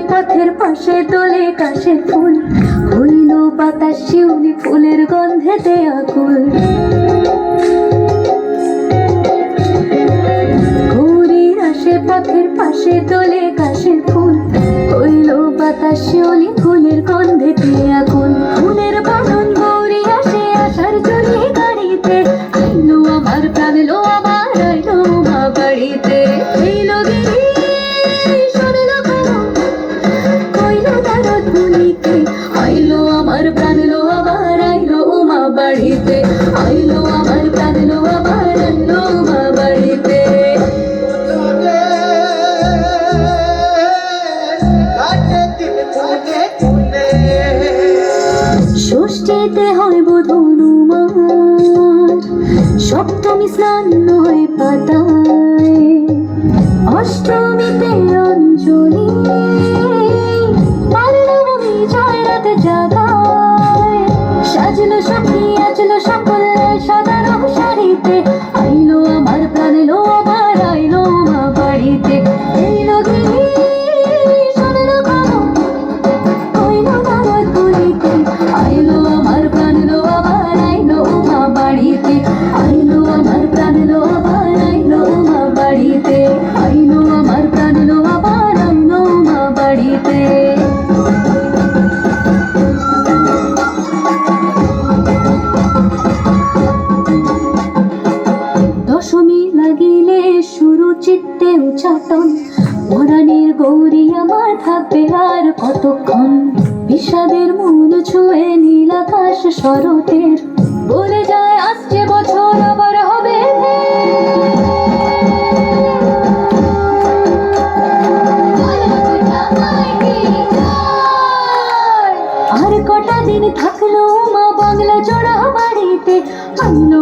পথের পাশে তোলে কাশের ফুল, হইল বাতাস শিউলি ফুলের গন্ধেতে আকুল। গৌরীর আসে পথের পাশে তোলে কাশের ফুল, হইল বাতাস শিউলি ফুলের গন্ধেতে আকুল। ফুলের বাঁধন গৌরী আসে আসার জন্য গাড়িতে, আইলো আমার প্রাণ এলো আমার, আইলো মা বাড়িতে। এইলো গিরি শোনলো খবর, কইলো নারদ মুনিকে, আইলো আমার প্রাণ এলো আমার, আইলো মা বাড়িতে। আইলো আমার প্রাণ এলো আমার, আইলো মা বাড়িতে। ষষ্ঠীতে হয় বোধ হনুমান, সপ্তমী স্নান হয় পাতায়, অষ্টমীতে অঞ্জলি, আর নবমী জয় রাত জাগায়। সাজলো সখী আজলো সকল সাধারণ শাড়িতে, আইলো আমার প্রাণ এলো আমার, আইলো মা বাড়িতে। এইলো গিরি শোনলো খবর, কইলো নারদ মুনিকে, আইলো আমার প্রাণ এলো আমার, আইলো মা বাড়িতে। আইলো আমার প্রাণ এলো আমার, আইলো মা বাড়িতে। আইলো আমার প্রাণ এলো আমার, আইলো মা বাড়িতে। দশমী লাগিলে শুরু চিত্তে উচ্চাটন, পরাণের গৌরী আমার থাকবে আর কতক্ষণ। বিষাদের মন ছুঁয়ে নীল আকাশ শরতের, বলে যায় আসছে বছর আবার হবে আর কটা দিন থাকলো মা বাংলা জোড়া বাড়িতে, আইলো